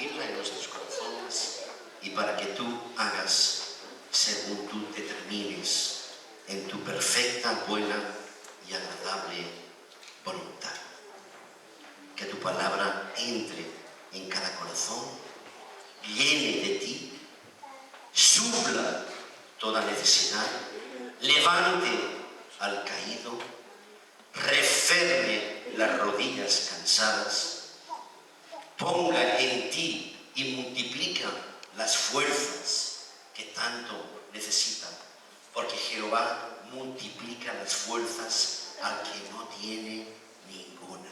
vivirla en nuestros corazones y para que tú hagas según tú determines en tu perfecta, buena y agradable voluntad. Que tu palabra entre en cada corazón, llene de ti, supla toda necesidad, levante al caído, referme las rodillas cansadas, ponga en ti y multiplica las fuerzas que tanto necesitan, porque Jehová multiplica las fuerzas al que no tiene ninguna.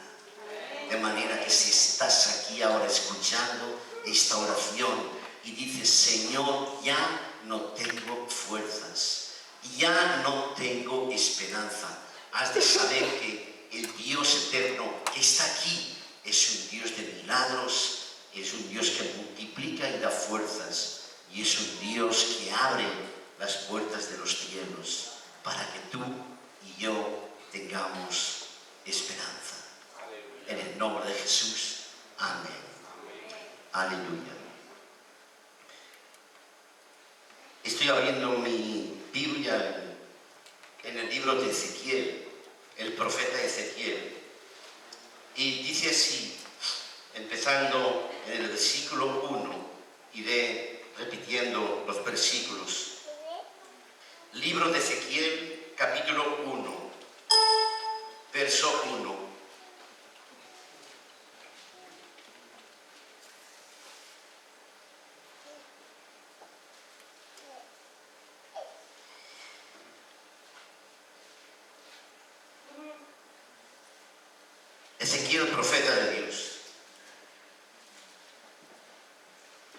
De manera que si estás aquí ahora escuchando esta oración y dices, Señor, ya no tengo fuerzas, ya no tengo esperanza, has de saber que el Dios eterno que está aquí es un Dios de milagros, es un Dios que multiplica y da fuerzas, y es un Dios que abre las puertas de los cielos para que tú y yo tengamos esperanza. En el nombre de Jesús. Amén. Aleluya. Estoy abriendo mi Biblia en el libro de Ezequiel, el profeta Ezequiel. Y dice así, empezando en el versículo 1, iré repitiendo los versículos. Libro de Ezequiel, capítulo 1, verso 1. Ezequiel, profeta de Dios.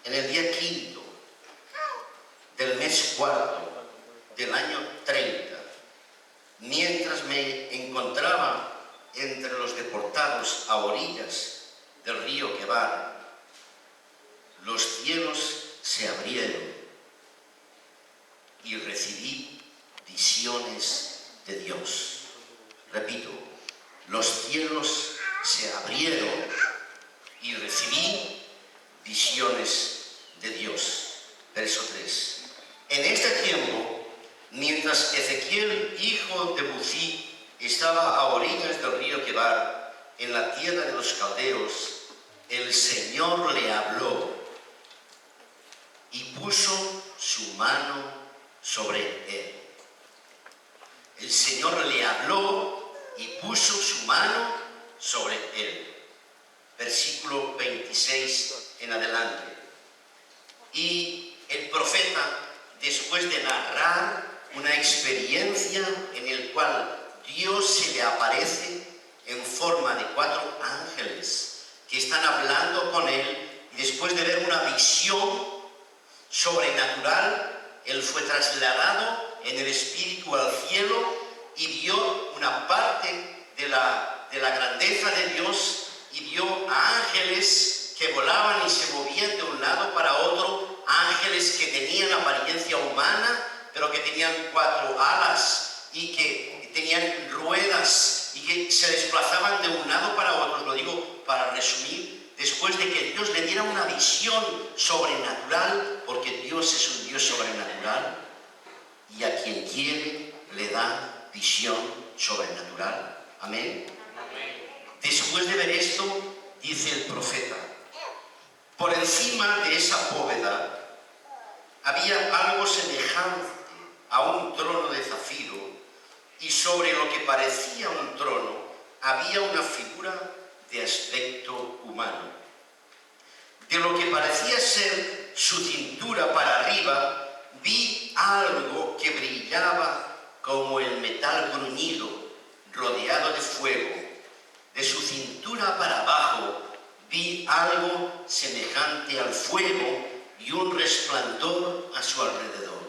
En el día 5 del mes 4 del año 30, mientras me encontraba entre los deportados a orillas del río Quebar, los cielos se abrieron y recibí visiones de Dios. Repito, los cielos se abrieron y recibí visiones de Dios. Verso 3. En este tiempo, mientras Ezequiel, hijo de Buzi, estaba a orillas del río Quebar, en la tierra de los caldeos, el Señor le habló y puso su mano sobre él. El Señor le habló y puso su mano sobre él. Versículo 26 en adelante. Y el profeta, después de narrar una experiencia en la cual Dios se le aparece en forma de 4 ángeles que están hablando con él, y después de ver una visión sobrenatural, él fue trasladado en el espíritu al cielo y vio una parte de la grandeza de Dios, y vio a ángeles que volaban y se movían de un lado para otro, ángeles que tenían apariencia humana, pero que tenían 4 alas y que tenían ruedas y que se desplazaban de un lado para otro. Lo digo para resumir, después de que Dios le diera una visión sobrenatural, porque Dios es un Dios sobrenatural, y a quien quiere le da visión sobrenatural. Amén. Después de ver esto, dice el profeta, por encima de esa bóveda había algo semejante a un trono de zafiro, y sobre lo que parecía un trono había una figura de aspecto humano. De lo que parecía ser su cintura para arriba, vi algo que brillaba como el metal bruñido, rodeado de fuego. De su cintura para abajo vi algo semejante al fuego y un resplandor a su alrededor.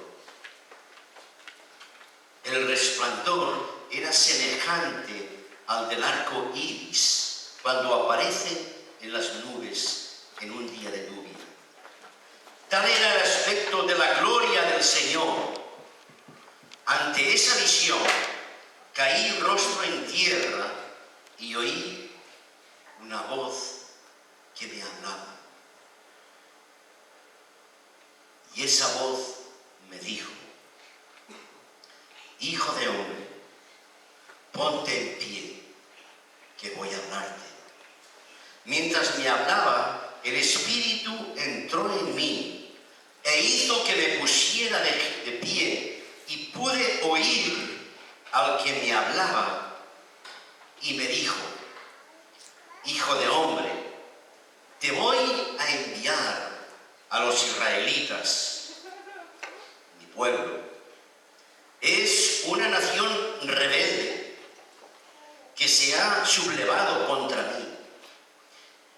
El resplandor era semejante al del arco iris cuando aparece en las nubes en un día de lluvia. Tal era el aspecto de la gloria del Señor. Ante esa visión caí rostro en tierra y oí una voz que me hablaba. Y esa voz me dijo: hijo de hombre, ponte en pie, que voy a hablarte. Mientras me hablaba, el Espíritu entró en mí e hizo que me pusiera de pie, y pude oír al que me hablaba, y me dijo: hijo de hombre, te voy a enviar a los israelitas, mi pueblo. Es una nación rebelde que se ha sublevado contra mí.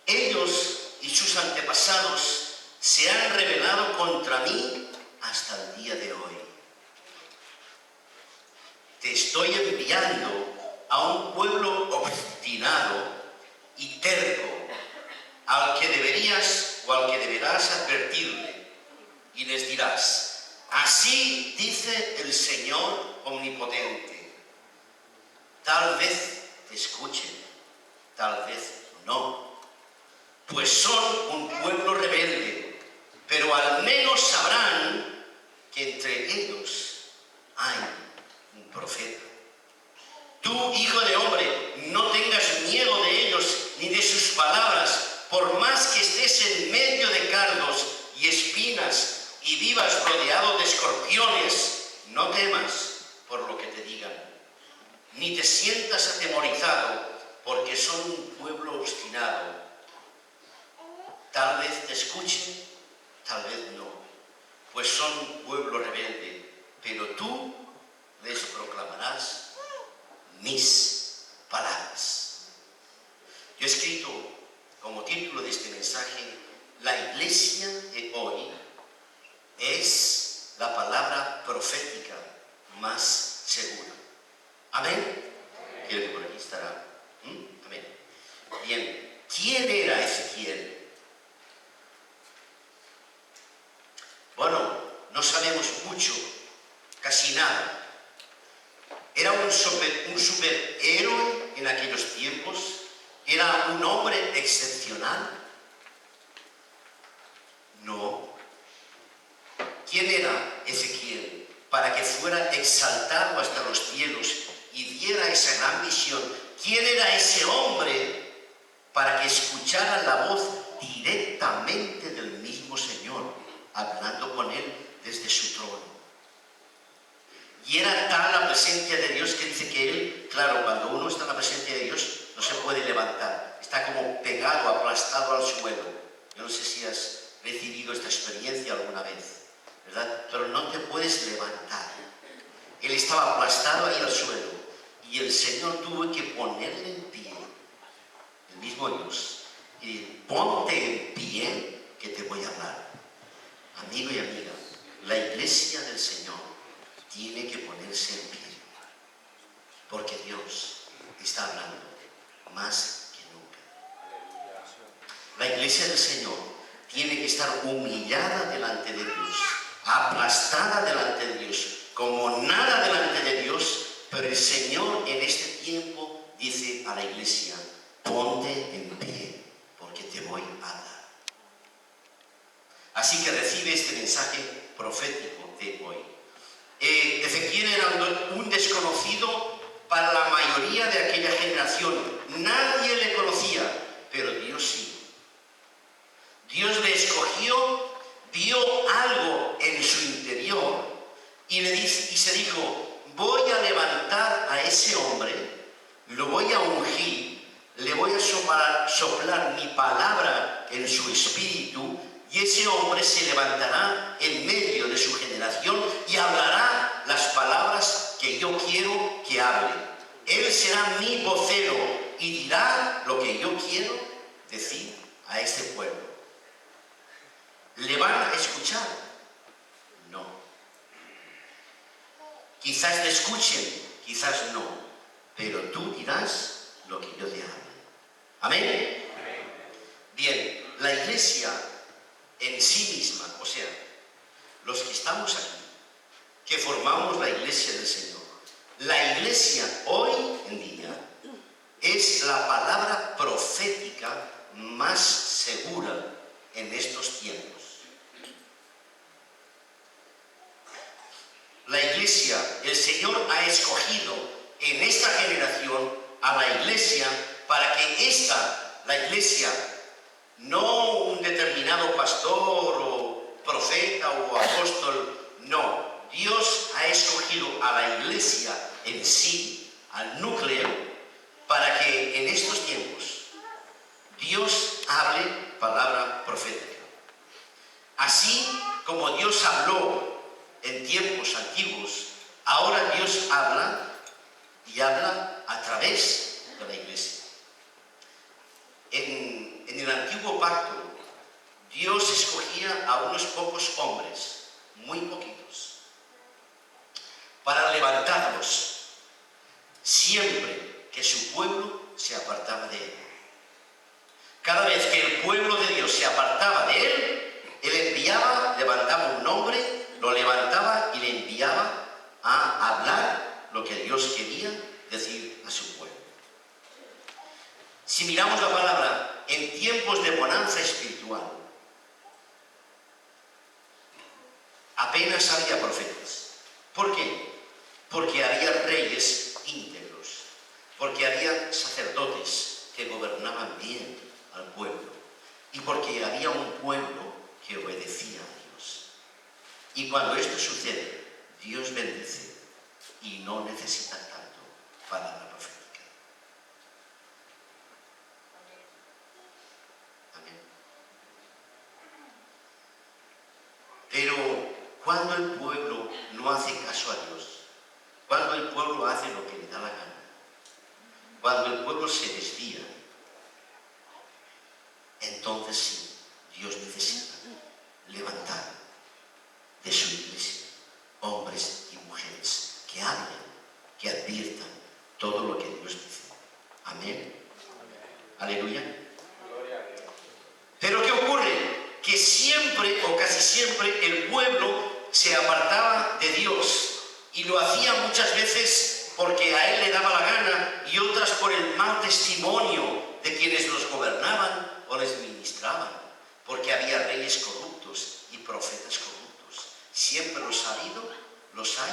Ellos y sus antepasados se han rebelado contra mí hasta el día de hoy. Te estoy enviando a un pueblo obstinado y terco, al que deberías o al que deberás advertirle, y les dirás: así dice el Señor Omnipotente. Tal vez te escuchen, tal vez no, pues son un pueblo rebelde, pero al menos sabrán que entre ellos hay un profeta. Tú, hijo de hombre, no tengas miedo de ellos ni de sus palabras, por más que estés en medio de cardos y espinas y vivas rodeado de escorpiones. No temas por lo que te digan, ni te sientas atemorizado, porque son un pueblo obstinado. Tal vez te escuchen, tal vez no, pues son un pueblo rebelde, pero tú les proclamarás mis palabras. Yo he escrito como título de este mensaje: la iglesia de hoy es la palabra profética más segura. Amén. Creo que por aquí estará. Amén. Bien, ¿quién era Ezequiel? Bueno, no sabemos mucho, casi nada. ¿Era un superhéroe en aquellos tiempos? ¿Era un hombre excepcional? No. ¿Quién era Ezequiel para que fuera exaltado hasta los cielos y diera esa gran visión? ¿Quién era ese hombre para que escuchara la voz directamente del mismo Señor, hablando con él desde su trono? Y era tal la presencia de Dios que dice que él, claro, cuando uno está en la presencia de Dios, no se puede levantar. Está como pegado, aplastado al suelo. Yo no sé si has recibido esta experiencia alguna vez, ¿verdad? Pero no te puedes levantar. Él estaba aplastado ahí al suelo. Y el Señor tuvo que ponerle en pie, el mismo Dios, y ponte en pie, que te voy a hablar. Amigo y amiga, la iglesia del Señor tiene que ponerse en pie, porque Dios está hablando más que nunca. La iglesia del Señor tiene que estar humillada delante de Dios, aplastada delante de Dios, como nada delante de Dios. Pero el Señor en este tiempo dice a la iglesia: ponte en pie, porque te voy a hablar. Así que recibe este mensaje profético de hoy. Ezequiel era un desconocido para la mayoría de aquella generación. Nadie le conocía, pero Dios sí. Dios le escogió, vio algo en su interior y se dijo: voy a levantar a ese hombre, lo voy a ungir, le voy a soplar mi palabra en su espíritu, y ese hombre se levantará en medio de su generación y hablará las palabras que yo quiero que hable. Él será mi vocero y dirá lo que yo quiero decir a este pueblo. ¿Le van a escuchar? No. Quizás le escuchen, quizás no, pero tú dirás lo que yo te hable. ¿Amén? Bien, la iglesia en sí misma, o sea, los que estamos aquí, que formamos la iglesia del Señor, la iglesia hoy en día es la palabra profética más segura en estos tiempos. iglesia, el Señor ha escogido en esta generación a la iglesia para que la iglesia, no un determinado pastor o profeta o apóstol, no. Dios ha escogido a la iglesia en sí, al núcleo, para que en estos tiempos Dios hable palabra profética. Así como Dios habló en tiempos antiguos, ahora Dios habla y habla a través de la iglesia. En el antiguo pacto, Dios escogía a unos pocos hombres, muy poquitos, para levantarlos siempre que su pueblo se apartaba de él. Cada vez que el pueblo de Dios se apartaba de él, él enviaba, levantaba un hombre, lo levantaba y le enviaba a hablar lo que Dios quería decir a su pueblo. Si miramos la palabra en tiempos de bonanza espiritual, apenas había profetas. ¿Por qué? Porque había reyes íntegros, porque había sacerdotes que gobernaban bien al pueblo y porque había un pueblo que obedecía a Dios. Y cuando esto sucede, Dios bendice y no necesita tanto palabra profética. Amén. Pero cuando el pueblo no hace caso a Dios, cuando el pueblo hace lo que le da la gana, cuando el pueblo se desvía, entonces sí, Dios necesita levantar de su iglesia hombres y mujeres que hablen, que adviertan todo lo que Dios dice. Amén. Aleluya. Pero ¿qué ocurre? Que siempre o casi siempre el pueblo se apartaba de Dios y lo hacía muchas veces porque a él le daba la gana y otras por el mal testimonio de quienes los gobernaban o les ministraban, porque había reyes corruptos y profetas corruptos. Siempre los ha habido, los hay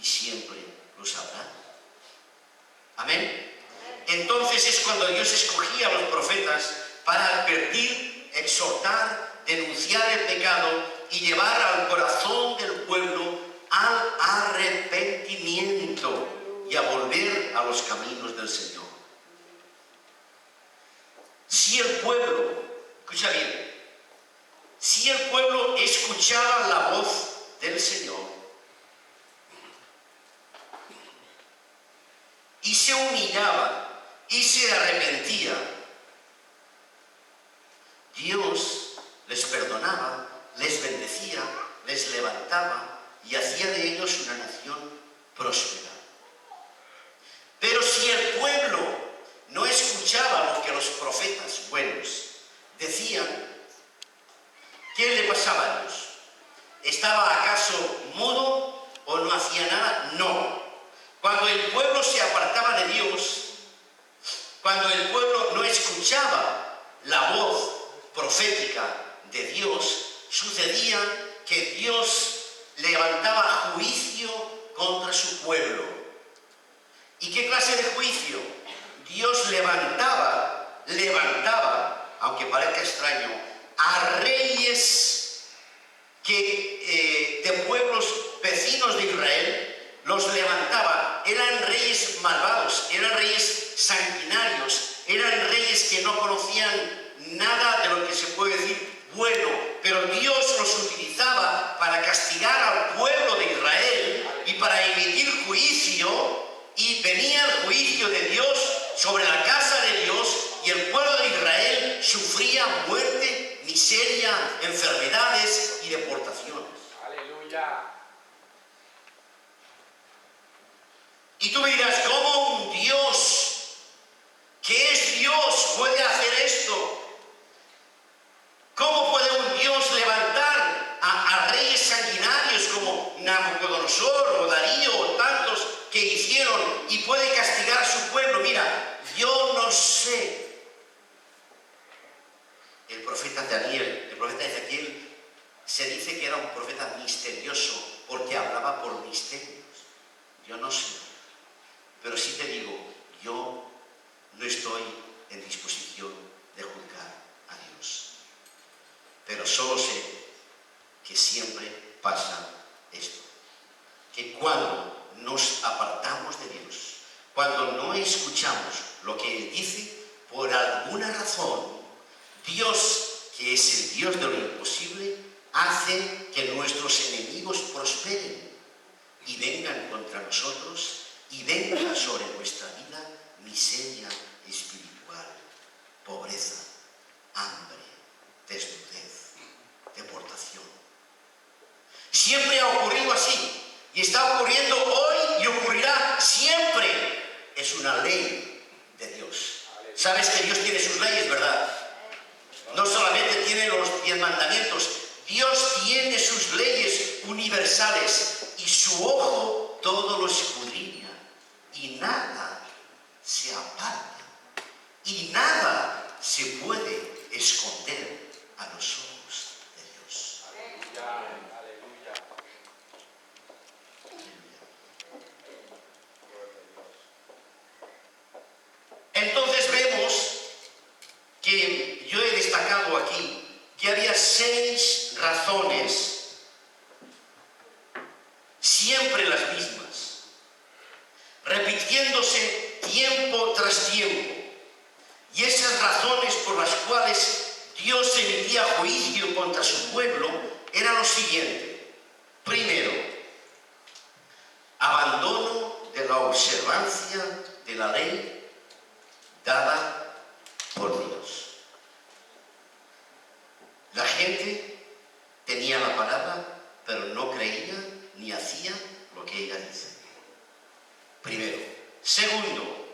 y siempre los habrá. Amén. Entonces es cuando Dios escogía a los profetas para advertir, exhortar, denunciar el pecado y llevar al corazón del pueblo al arrepentimiento y a volver a los caminos del Señor. Si el pueblo, escucha bien, si el pueblo escuchaba la voz del Señor y se humillaba y se arrepentía, Dios les perdonaba, les bendecía, les levantaba y hacía de ellos una nación próspera. Pero si el pueblo no escuchaba lo que los profetas buenos decían, ¿qué le pasaba a Dios? ¿Estaba acaso mudo o no hacía nada? No. Cuando el pueblo se apartaba de Dios, cuando el pueblo no escuchaba la voz profética de Dios, sucedía que Dios levantaba juicio contra su pueblo. ¿Y qué clase de juicio? Dios levantaba, aunque parezca extraño, a reyes de pueblos vecinos de Israel, los levantaba. Eran reyes malvados, eran reyes sanguinarios, eran reyes que no conocían nada de lo que se puede decir bueno, pero Dios los utilizaba para castigar al pueblo de Israel y para emitir juicio, y venía el juicio de Dios sobre la casa de Dios y el pueblo de Israel sufría muerte, miseria, enfermedades y deportaciones. Aleluya. Y tú me dirás, ¿cómo un Dios que es Dios puede hacer esto? ¿Cómo puede un Dios levantar a reyes sanguinarios como Nabucodonosor o Darío o tantos que hicieron y puede castigar a su pueblo? Mira, yo no sé. El profeta Daniel, el profeta Ezequiel, se dice que era un profeta misterioso porque hablaba por misterio. yo no sé. Pero sí te digo, yo no estoy en disposición de juzgar a Dios. Pero solo sé que siempre pasa esto. Que cuando nos apartamos de Dios, cuando no escuchamos lo que Él dice, por alguna razón, Dios, que es el Dios de lo imposible, hace que nuestros enemigos prosperen y vengan contra nosotros y venga sobre nuestra vida miseria espiritual, pobreza, hambre, desnudez, deportación. Siempre ha ocurrido así y está ocurriendo hoy y ocurrirá siempre. Es una ley de Dios. Sabes que Dios tiene sus leyes, ¿verdad? No solamente tiene los 10 mandamientos, Dios tiene sus leyes universales y su ojo todo lo escudriña y nada se aparta y nada se puede esconder a los ojos de Dios. Aleluya. Entonces vemos que yo he destacado aquí que había 6 razones, siempre las mismas, repitiéndose tiempo tras tiempo. Y esas razones por las cuales Dios emitía juicio contra su pueblo eran lo siguiente. Primero, abandono de la observancia de la ley dada por Dios. La gente tenía la palabra, pero no creía ni hacía lo que ella dice. Primero. Segundo,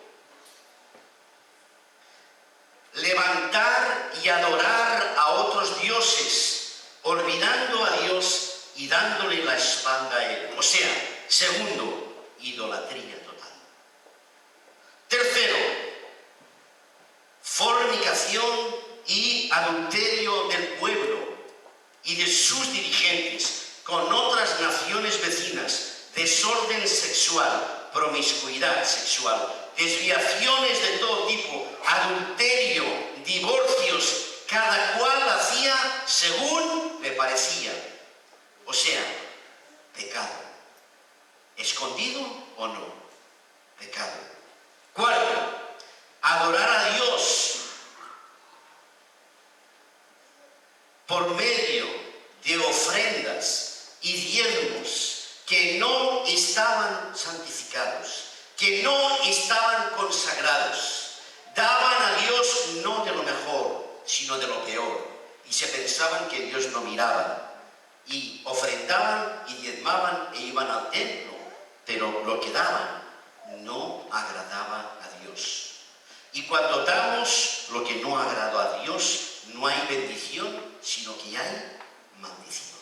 levantar y adorar a otros dioses, olvidando a Dios y dándole la espalda a Él. O sea, segundo, idolatría total. Tercero, fornicación y adulterio del pueblo y de sus dirigentes con otras naciones vecinas, desorden sexual, promiscuidad sexual, desviaciones de todo tipo, adulterio, divorcios, cada cual hacía según le parecía. O sea, pecado. ¿Escondido o no? Pecado. Cuarto, adorar a Dios por medio de ofrendas y diezmos que no estaban santificados, que no estaban consagrados, daban a Dios no de lo mejor, sino de lo peor, y se pensaban que Dios no miraba, y ofrendaban y diezmaban e iban al templo, pero lo que daban no agradaba a Dios. Y cuando damos lo que no agrada a Dios, no hay bendición, sino que hay maldición.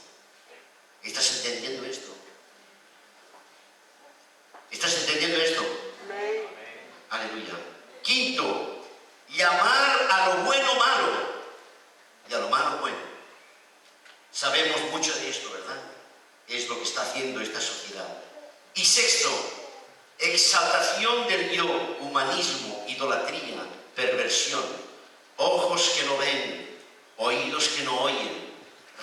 ¿Estás entendiendo esto? ¿Estás entendiendo esto? Amén. Aleluya. Quinto, llamar a lo bueno malo y a lo malo bueno. Sabemos mucho de esto, ¿verdad? Es lo que está haciendo esta sociedad. Y sexto, exaltación del yo, humanismo, idolatría, perversión, ojos que no ven, oídos que no oyen,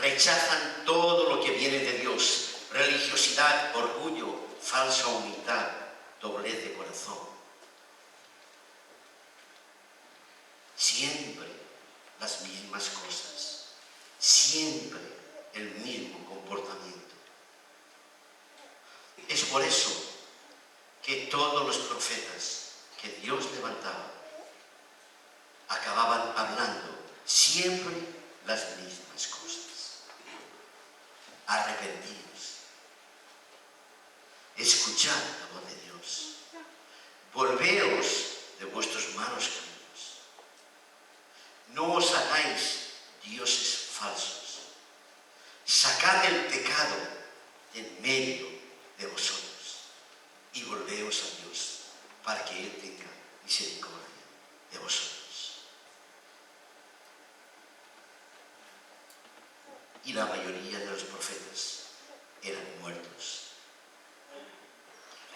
rechazan todo lo que viene de Dios, religiosidad, orgullo, falsa humildad, doblez de corazón. Siempre las mismas cosas, siempre el mismo comportamiento. Es por eso que todos los profetas que Dios levantaba acababan hablando siempre las mismas cosas. Arrepentidos, escuchad la voz de Dios, volveos de vuestros malos caminos, no os hagáis dioses falsos, sacad el pecado de en medio de vosotros y volveos a Dios para que Él tenga misericordia de vosotros. Y la mayoría de los profetas eran muertos.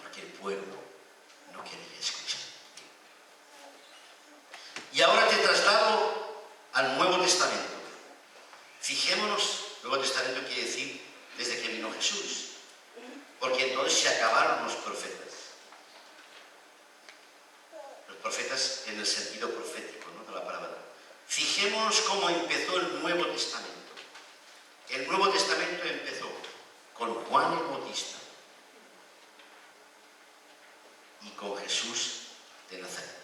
porque el pueblo no quería escuchar. Y ahora te traslado al Nuevo Testamento. Fijémonos, Nuevo Testamento quiere decir desde que vino Jesús, porque entonces se acabaron los profetas. Los profetas en el sentido profético, ¿no?, de la palabra. Fijémonos cómo empezó el Nuevo Testamento. El Nuevo Testamento empezó con Juan el Bautista y con Jesús de Nazaret.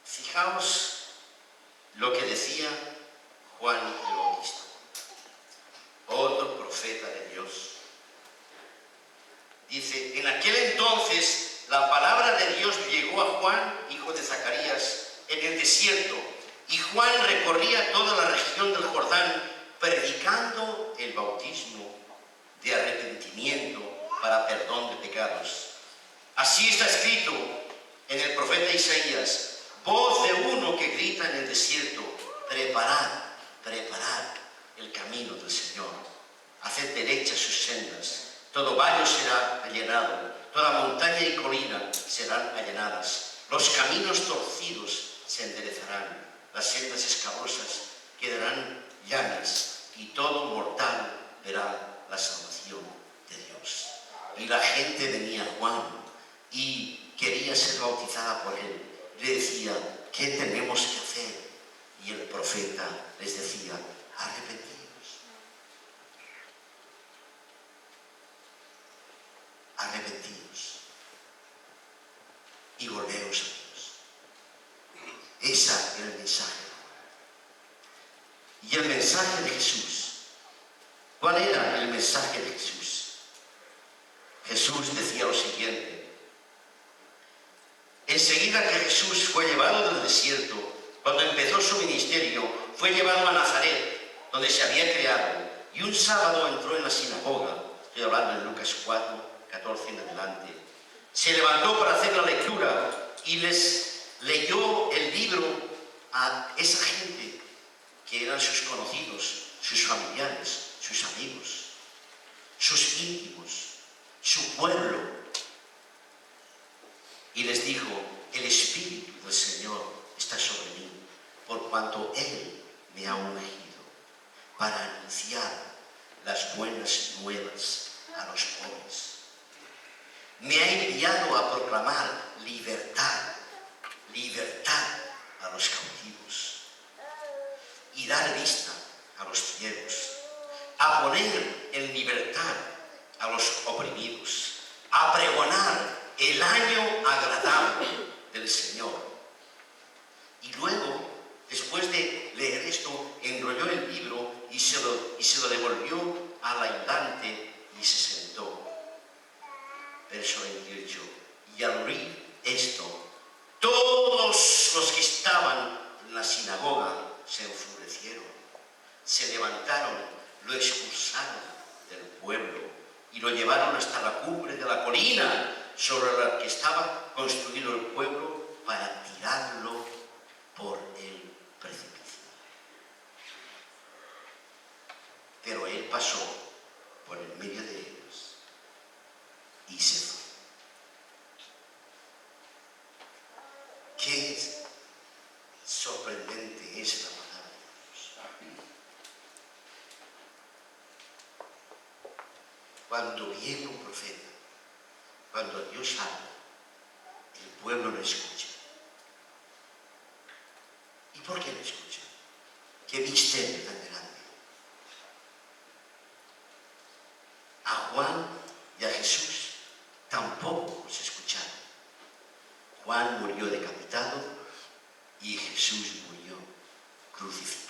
Fijaos lo que decía Juan el Bautista, otro profeta de Dios. Dice, en aquel entonces la palabra de Dios llegó a Juan, hijo de Zacarías, en el desierto, y Juan recorría toda la región del Jordán, predicando el bautismo de arrepentimiento para perdón de pecados. Así está escrito en el profeta Isaías, voz de uno que grita en el desierto, preparad, preparad el camino del Señor, haced derechas sus sendas, todo valle será allanado, toda montaña y colina serán allanadas, los caminos torcidos se enderezarán, las sendas escabrosas quedarán llanas, y todo mortal verá la salvación de Dios. Y la gente venía a Juan y quería ser bautizada por él. Le decía, ¿qué tenemos que hacer? Y el profeta les decía, arrepentidos. Arrepentidos y volveos a Dios. Ese era el mensaje. Y el mensaje de Jesús, ¿cuál era el mensaje de Jesús? Jesús decía lo siguiente: enseguida que Jesús fue llevado del desierto, cuando empezó su ministerio, fue llevado a Nazaret, donde se había criado, y un sábado entró en la sinagoga, estoy hablando de Lucas 4, 14 en adelante, se levantó para hacer la lectura y les leyó el libro a esa gente que eran sus conocidos, sus familiares, sus amigos, sus íntimos, su pueblo, y les dijo, el Espíritu del Señor está sobre mí, por cuanto Él me ha ungido para anunciar las buenas nuevas a los pobres. Me ha enviado a proclamar libertad, libertad a los cautivos, y dar vista a los ciegos, a poner en libertad a los oprimidos, a pregonar el año agradable del Señor. Y luego, después de leer esto, enrolló el libro y se lo devolvió al ayudante y se sentó. Verso 28. Y al oír esto, todos los que estaban en la sinagoga se enfurecieron, se levantaron, lo expulsaron del pueblo y lo llevaron hasta la cumbre de la colina sobre la que estaba construido el pueblo para tirarlo por el precipicio. Pero él pasó por el medio de ellos y se fue. Qué sorprendente es la palabra de Dios. Cuando viene un profeta, cuando Dios habla, el pueblo lo escucha. ¿Y por qué lo escucha? Qué misterio tan grande. A Juan y a Jesús tampoco los escucharon. Juan murió decapitado y Jesús murió crucificado.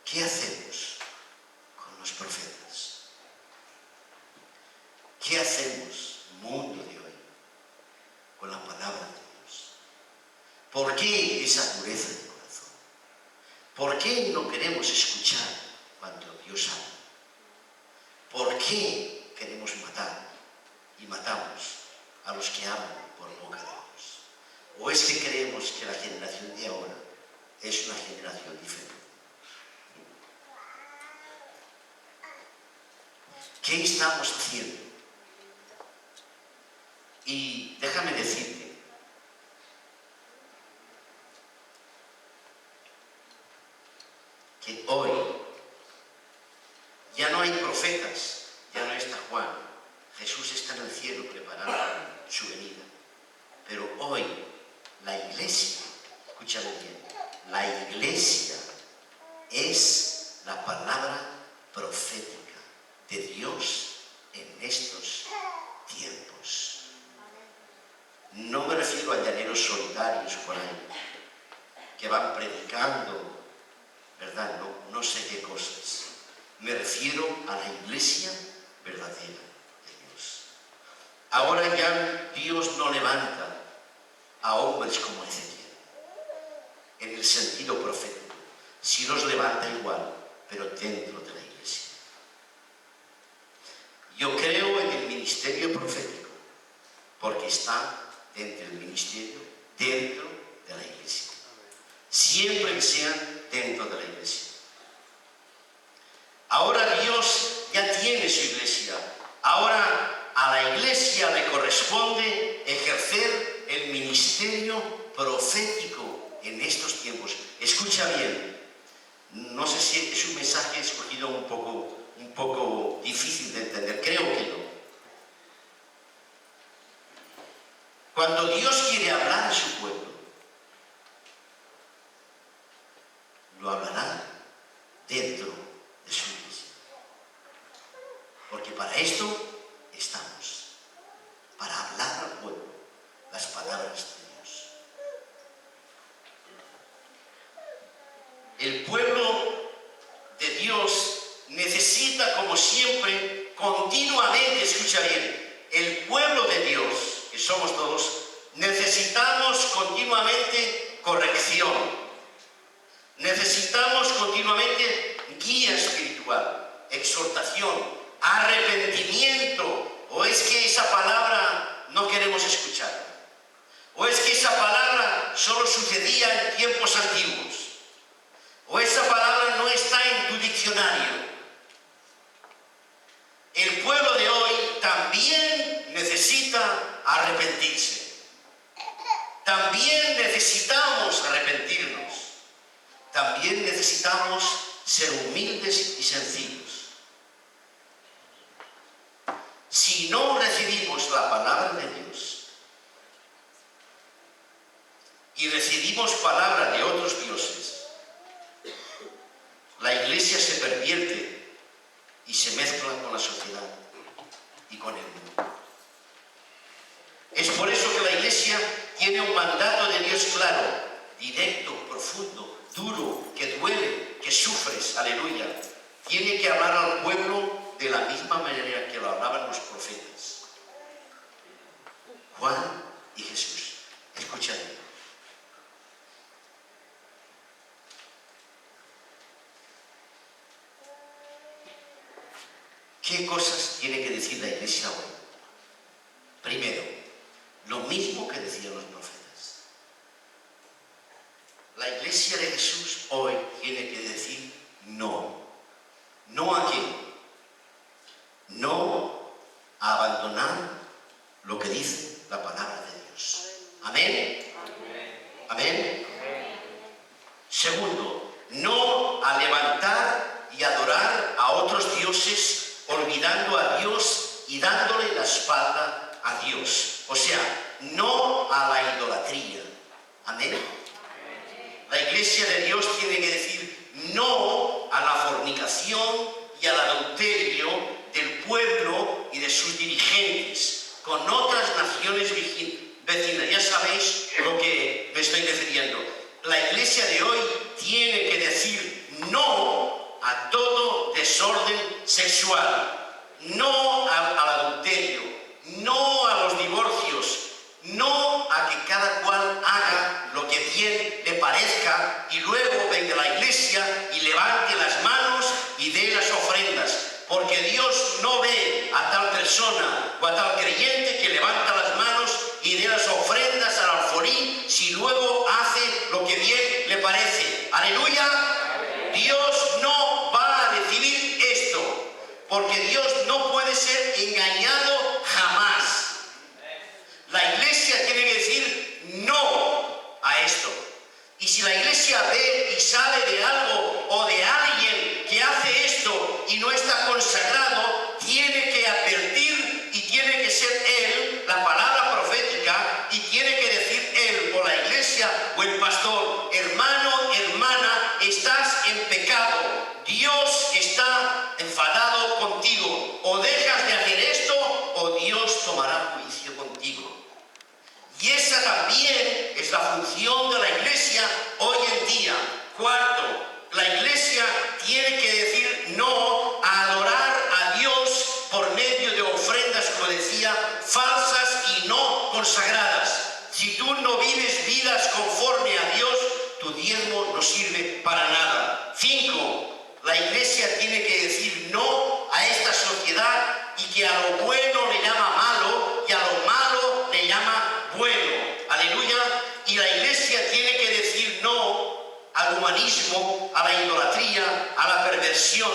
¿Qué hacemos con los profetas? ¿Qué hacemos, mundo de hoy, con la palabra de Dios? ¿Por qué esa dureza de corazón? ¿Por qué no queremos escuchar cuando Dios habla? ¿Por qué queremos matar y matamos a los que hablan por boca de Dios? ¿O es que creemos que la generación de ahora es una generación diferente? ¿qué estamos haciendo? Y déjame decirte, que hoy ya no hay profetas, ya no está Juan. Jesús está en el cielo preparando su venida. Pero hoy la iglesia, escúchame bien, la iglesia es la palabra profética de Dios en estos tiempos. No me refiero a llaneros solitarios por ahí, que van predicando, ¿verdad? No sé qué cosas. Me refiero a la iglesia verdadera de Dios. Ahora ya Dios no levanta a hombres como Ezequiel, en el sentido profético. Sí los levanta igual, pero dentro de la iglesia. Yo creo en el ministerio profético, porque está dentro del ministerio, dentro de la iglesia. Siempre que sean dentro de la iglesia. Ahora Dios ya tiene su iglesia. Ahora a la iglesia le corresponde ejercer el ministerio profético en estos tiempos. Escucha bien. No sé si es un mensaje escogido un poco difícil de entender. Creo que no. Cuando Dios quiere hablar a su pueblo, lo hablará dentro de su iglesia. Porque para esto estamos, para hablar al pueblo las palabras de Dios. El pueblo de Dios necesita, como siempre, continuamente, escucha bien, el pueblo de Dios, que somos todos, necesitamos continuamente corrección. Necesitamos continuamente guía espiritual, exhortación, arrepentimiento. ¿O es que esa palabra no queremos escuchar? ¿O es que esa palabra solo sucedía en tiempos antiguos? ¿O esa palabra no está en tu diccionario? El pueblo de hoy también necesita arrepentirse. También necesitamos arrepentirnos. También necesitamos ser humildes y sencillos. Si no recibimos la palabra de Dios y recibimos palabra de otros dioses, la iglesia se pervierte y se mezcla con la sociedad y con el mundo. Es por eso que la iglesia tiene un mandato de Dios claro, directo, profundo, duro, que duele, que sufres, aleluya. Tiene que hablar al pueblo de la misma manera que lo hablaban los profetas. Juan y Jesús. Escuchad. ¿Qué cosas tiene que decir la iglesia hoy? Primero, lo mismo que decían los profetas. La iglesia de Jesús hoy tiene que decir no. ¿No a qué? No a abandonar lo que dice la palabra de Dios. ¿Amén? ¿Amén? Segundo, no a levantar y adorar a otros dioses, olvidando a Dios y dándole la espalda a Dios. O sea, no a la idolatría. Amén. La iglesia de Dios tiene que decir no a la fornicación y al adulterio del pueblo y de sus dirigentes con otras naciones vecinas. Ya sabéis lo que me estoy refiriendo. La iglesia de hoy tiene que decir no a todo desorden sexual, no al adulterio, no a los divorcios, no a que cada cual haga lo que bien le parezca y luego venga a la iglesia y levante las manos y dé las ofrendas. Porque Dios no ve a tal persona o a tal creyente que levanta las manos y dé las ofrendas al alfolí si luego hace lo que bien le parece. ¡Aleluya! Dios no va a recibir esto, porque Dios no puede a esto. Y si la iglesia ve y sabe de algo o de alguien que hace esto y no está consagrado, tiene que advertir y tiene que ser él, la palabra profética, y tiene que decir él o la iglesia o el pastor: hermano, hermana, estás en pecado, Dios está enfadado contigo, o dejas de hacer esto o Dios tomará juicio contigo. Y esa también es la función de la iglesia hoy en día. Cuarto, la iglesia tiene que decir no a adorar a Dios por medio de ofrendas, como decía, falsas y no consagradas. Si tú no vives vidas conforme a Dios, tu diezmo no sirve para nada. 5. La iglesia tiene que decir no a esta sociedad y que a lo bueno le llama malo y a lo malo le llama bueno. Aleluya. Y la iglesia tiene que decir no al humanismo, a la idolatría, a la perversión,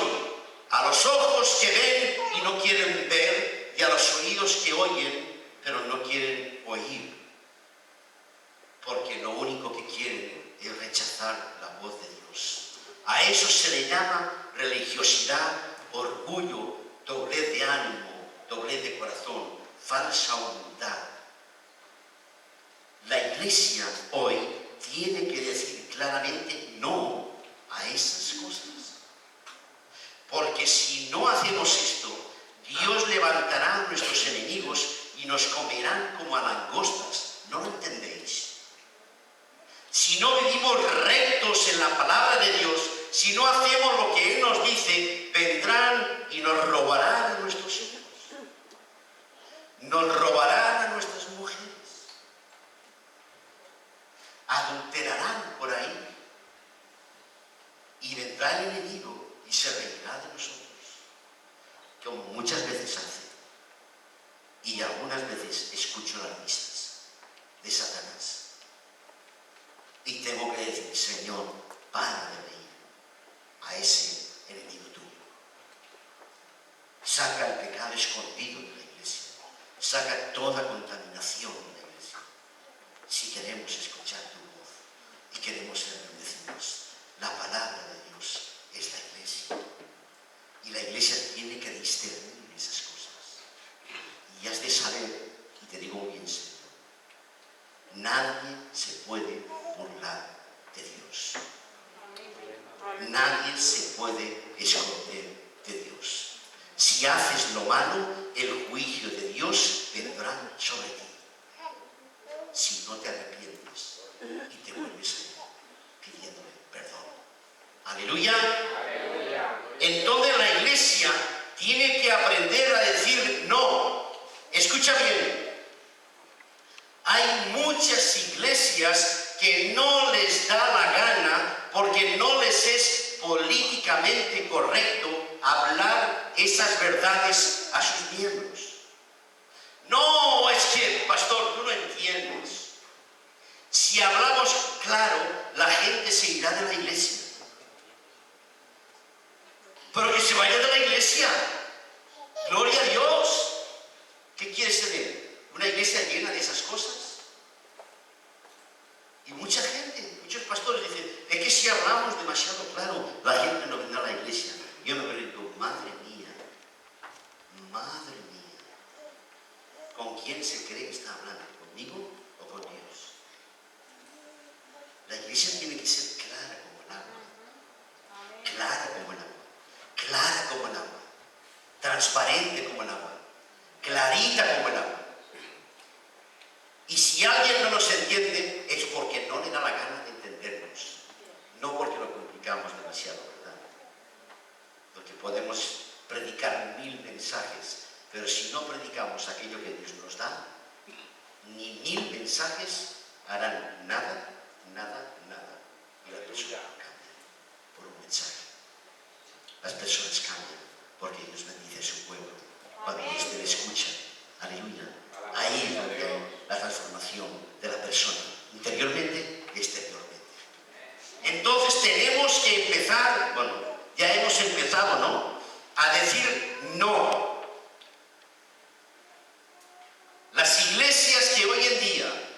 a los ojos que ven y no quieren ver, y a los oídos que oyen pero no quieren oír, porque lo único que quieren es rechazar la voz de Dios. A eso se le llama religiosidad, orgullo, doblez de ánimo, doblez de corazón, falsa humildad. La iglesia hoy tiene que decir claramente no a esas cosas. Porque si no hacemos esto, Dios levantará a nuestros enemigos y nos comerán como a langostas. ¿No lo entendéis? Si no vivimos rectos en la palabra de Dios, si no hacemos lo que Él nos dice, vendrán y nos robarán a nuestros hijos. Nos robarán a nuestras mujeres. Adulterarán por ahí. Y vendrá el enemigo y se reirá de nosotros, como muchas veces hace. Y algunas veces escucho las misas de Satanás. Y tengo que decir: Señor, para de reír a ese enemigo tuyo. Saca el pecado escondido de la iglesia. Saca toda contaminación de la iglesia. Si queremos escuchar tu voz y queremos ser bendecidos, la palabra de Dios es la iglesia. Y la iglesia tiene que discernir esas cosas. Y has de saber, y te digo bien serio, nadie se puede burlar de Dios. Nadie se puede esconder de Dios. Si haces lo malo, el juicio de Dios vendrá sobre ti. Si no te arrepientes y te vuelves a Él pidiéndole perdón. Aleluya. Entonces la iglesia tiene que aprender a decir no. Escucha bien. Hay muchas iglesias que no les da la gana porque no les es políticamente correcto hablar esas verdades a sus miembros. No, es que, pastor, tú no entiendes. Si hablamos claro, la gente se irá de la iglesia. Pero que se vaya de la iglesia. Gloria a Dios. ¿Qué quieres tener? ¿Una iglesia llena de esas cosas? Y mucha gente, muchos pastores dicen: es que si hablamos demasiado claro, la gente no vendrá a la iglesia. Yo me pregunto: madre mía, ¿con quién se cree que está hablando? ¿Conmigo o con Dios? La iglesia tiene que ser clara como el agua. Clara como el agua. Clara como el agua. Transparente como el agua. Clarita como el agua. Y si alguien no nos entiende, es porque no le da la gana de entendernos. No porque lo complicamos demasiado, ¿verdad? Porque podemos predicar 1000 mensajes, pero si no predicamos aquello que Dios nos da, ni 1000 mensajes harán nada. Y la persona cambia por un mensaje. Las personas cambian porque Dios bendice a su pueblo. Cuando Dios te escucha, aleluya. Ahí es donde hay la transformación de la persona, interiormente y exteriormente. Entonces tenemos que empezar, bueno, ya hemos empezado, ¿no?, a decir no. Las iglesias que hoy en día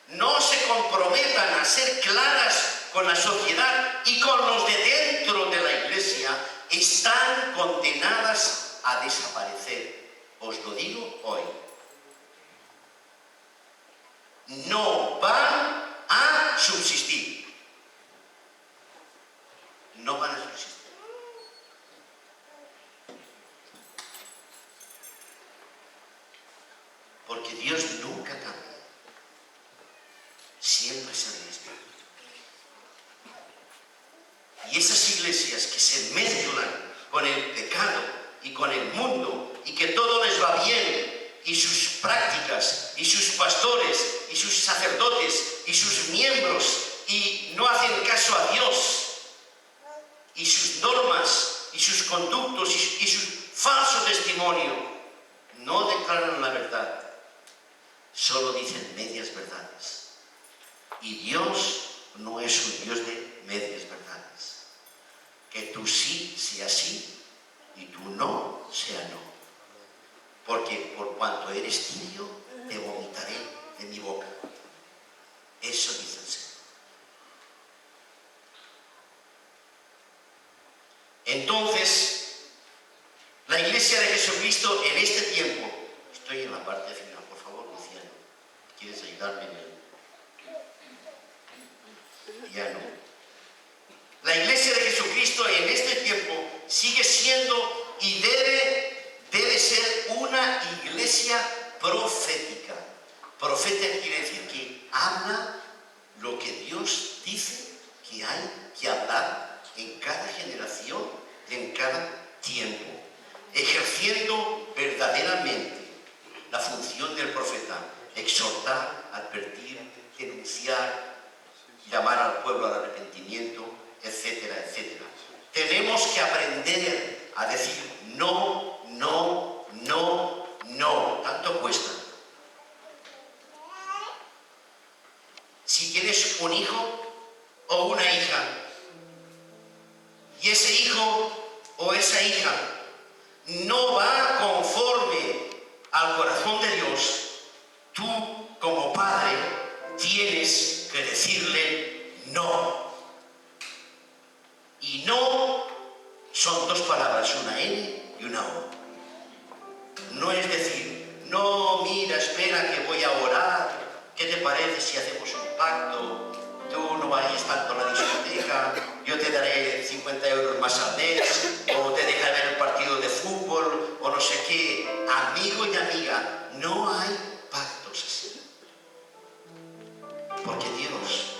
no se comportan comprometan a ser claras con la sociedad y con los de dentro de la iglesia, están condenadas a desaparecer. Os lo digo hoy. No van a subsistir. No van a subsistir. Porque Dios nunca cambia. Siempre es el mismo. Y esas iglesias que se mezclan con el pecado y con el mundo y que todo les va bien, y sus prácticas y sus pastores y sus sacerdotes y sus miembros, y no hacen caso a Dios, y sus normas y sus conductos y su falso testimonio, no declaran la verdad, solo dicen medias verdades. Y Dios no es un Dios de medias verdades. Que tú sí sea sí y tú no sea no. Porque por cuanto eres tibio, te vomitaré de mi boca. Eso dice el Señor. Entonces, la Iglesia de Jesucristo en este tiempo, estoy en la parte final, por favor, Luciano, ¿quieres ayudarme en él? Ya no. La Iglesia de Jesucristo en este tiempo sigue siendo y debe ser una iglesia profética. Profeta quiere decir que habla lo que Dios dice que hay que hablar en cada generación, en cada tiempo, ejerciendo verdaderamente la función del profeta: exhortar, advertir, denunciar, llamar al pueblo al arrepentimiento, etcétera, etcétera. Tenemos que aprender a decir no, no, no, no. Tanto cuesta. Si tienes un hijo o una hija, y ese hijo o esa hija no va conforme al corazón de Dios, tú como padre tienes que decirle no. Y no son dos palabras, una N y una O. No es decir, no, mira, espera que voy a orar, ¿qué te parece si hacemos un pacto? Tú no vayas tanto a la discoteca, yo te daré 50 euros más al mes, o te dejaré ver el partido de fútbol, o no sé qué. Amigo y amiga, no hay pactos así. Porque Dios,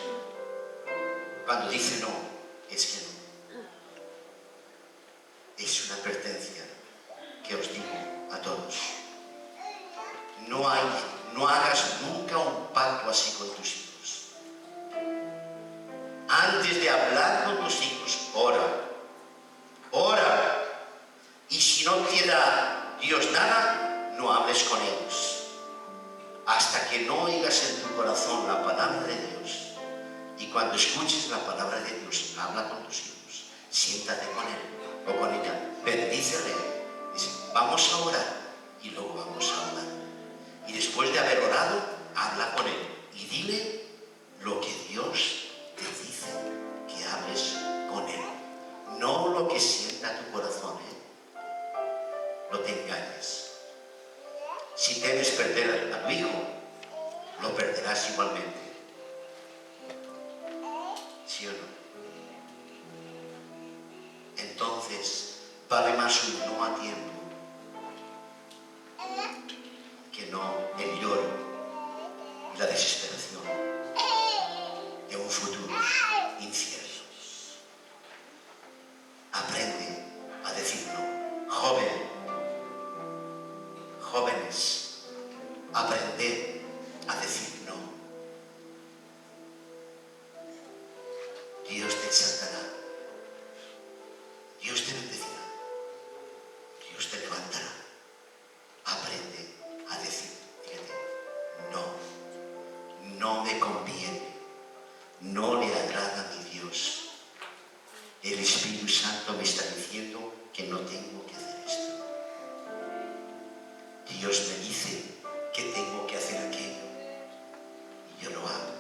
cuando dice no, es que no. Es una advertencia que os digo a todos. No hagas nunca un pacto así con tus hijos. Antes de hablar con tus hijos, ora. Ora. Y si no te da Dios nada, no hables con ellos. Hasta que no oigas en tu corazón la palabra de Dios. Y cuando escuches la palabra de Dios, habla con tus hijos. Siéntate con él o con ella. Bendícele. Dice, vamos a orar y luego vamos a hablar. Y después de haber orado, habla con él y dile lo que Dios te dice que hables con él. No lo que sienta tu corazón, no te engañes. Si temes perder a tu hijo, lo perderás igualmente. ¿Sí o no? Entonces, vale más un no a tiempo que no el lloro y la desesperación de un futuro incierto. Aprende a decir no. Jóvenes, aprended a decir no. Dios te exaltará. Dios te bendecirá. Dios te levantará. Aprende a decir, fíjate, no me conviene, no le agrada a mi Dios. El Espíritu Santo me está diciendo que no tengo que hacer esto. Dios me dice que tengo que hacer aquello y yo lo hago.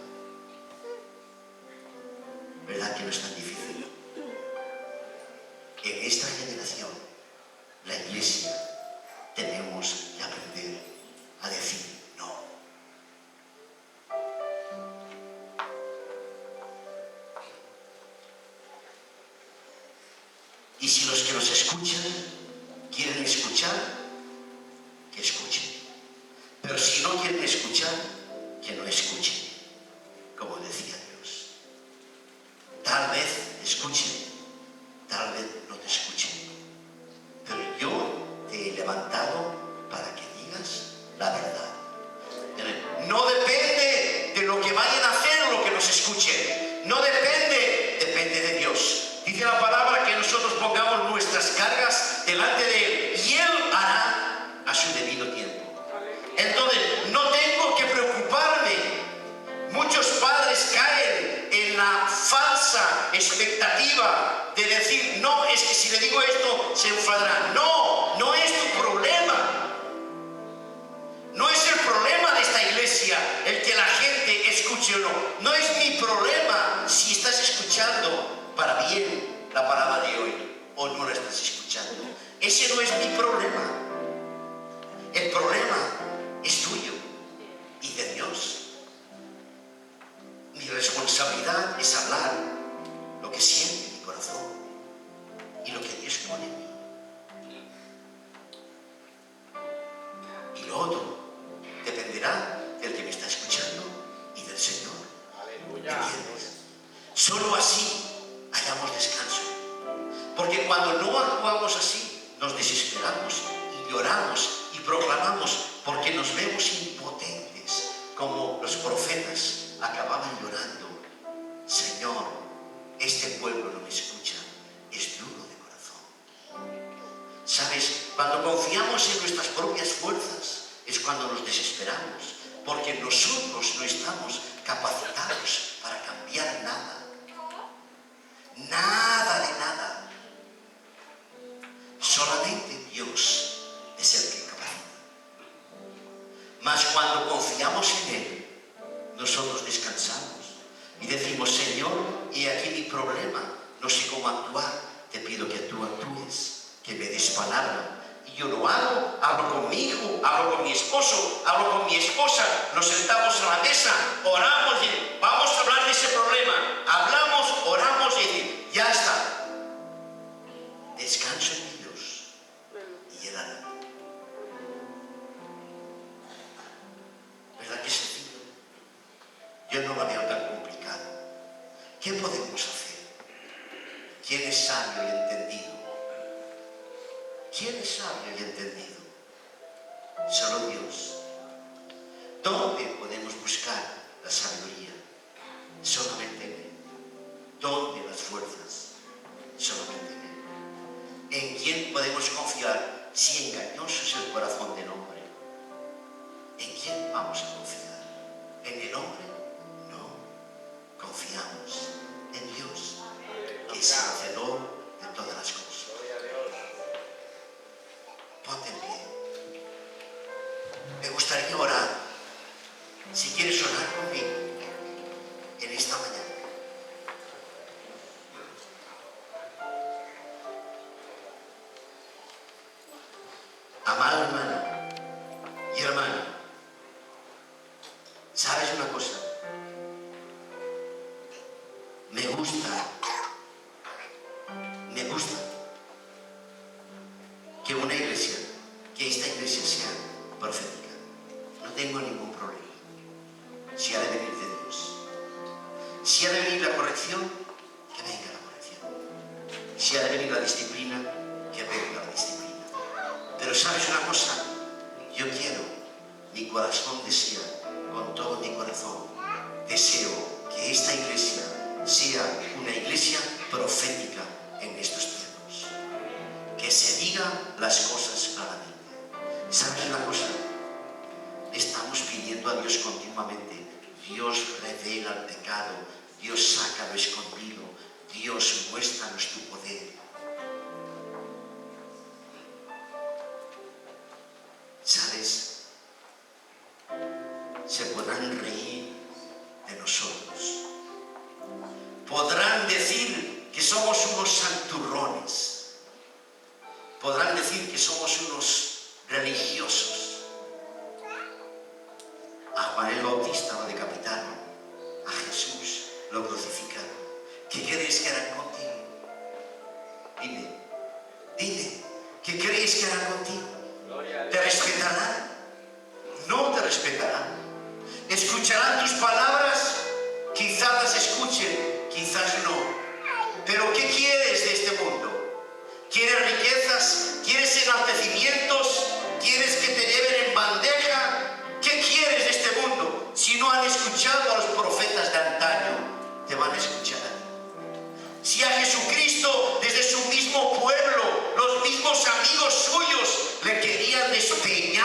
¿Verdad que no es tan difícil? En esta generación, la iglesia, tenemos que aprender a decir no. Y si los que nos escuchan quieren escuchar, que escuchen. Pero si no quieren escuchar, que no escuchen, como decía Dios. Tal vez escuchen, tal vez no te escuchen. Pero yo te he levantado para que digas la verdad. No depende de lo que vayan a hacer lo que nos escuchen. No depende, depende de Dios. Dice la palabra que nosotros pongamos nuestras cargas delante de Él y Él hará a su debido tiempo. Entonces, no tengo que preocuparme. Muchos padres caen en la falsa expectativa de decir, no, es que si le digo esto se enfadará. No, no es tu problema. No es el problema de esta iglesia el que la gente escuche o no. No es mi problema si estás escuchando para bien la palabra de hoy o no la estás escuchando. Ese no es mi problema. El problema es tuyo y de Dios. Mi responsabilidad es hablar lo que siente mi corazón y lo que Dios pone en mí. Y lo otro dependerá del que me está escuchando y del Señor. Aleluya. ¿Entiendes? Solo así hallamos descanso. Porque cuando no actuamos así, nos desesperamos y lloramos y proclamamos porque nos vemos impotentes, como los profetas acababan llorando. Señor, este pueblo no me escucha, es duro de corazón. ¿Sabes? Cuando confiamos en nuestras propias fuerzas es cuando nos desesperamos, porque nosotros no estamos capacitados para cambiar nada. Nada de nada. Solamente Dios es el que capacita. Mas cuando confiamos en Él, nosotros descansamos y decimos, Señor, he aquí mi problema, no sé cómo actuar, te pido que tú actúes, que me des palabra. Y yo lo hago, hablo con mi hijo, hablo con mi esposo, hablo con mi esposa, nos sentamos a la mesa, oramos y vamos a hablar de ese problema. Hablamos, oramos y ya está. Descanso en mi Dios y Él hará. ¿Verdad que es sencillo? Yo no lo veo tan complicado. ¿Qué podemos hacer? ¿Quién es sabio y entendido? ¿Quién es sabio y entendido? Solo Dios. ¿Dónde podemos buscar la sabiduría? Solamente en Él. ¿Dónde las fuerzas? Solamente en Él. ¿En quién podemos confiar si engañoso es el corazón del hombre? ¿En quién vamos a confiar? ¿En el hombre? No. Confiamos en Dios, que es el hacedor de todas las cosas. Ponte en pie. Me gustaría orar. Si quieres orar conmigo en esta mañana. Amado hermano y hermana, ¿sabes una cosa? Me gusta que una iglesia, que esta iglesia sea profética. No tengo ningún problema. Si ha de venir de Dios. Si ha de venir la corrección, que venga la corrección. Si ha de venir la disciplina, que venga la disciplina. Pero ¿sabes una cosa? Yo quiero, mi corazón desea, con todo mi corazón, deseo que esta iglesia sea una iglesia profética en estos tiempos. Que se digan las cosas claramente. ¿Sabes una cosa? Estamos pidiendo a Dios continuamente. Dios revela el pecado. Dios saca lo escondido. Dios muéstranos tu poder. ¿Sabes? Se podrán reír de nosotros. Podrán podrán decir que somos unos santurrones, podrán decir que somos unos religiosos. A Juan el Bautista lo decapitaron, a Jesús lo crucificaron. ¿Qué crees que harán contigo? Dime, ¿qué crees que harán contigo? ¿Te respetarán? No te respetarán. ¿Escucharán tus palabras? Quizás las escuchen, quizás no. Pero ¿qué quieres de este mundo? ¿Quieres riquezas? ¿Quieres enaltecimientos? ¿Quieres que te lleven en bandeja? ¿Qué quieres de este mundo? Si no han escuchado a los profetas de antaño, te van a escuchar. Si a Jesucristo, desde su mismo pueblo, los mismos amigos suyos le querían despeñar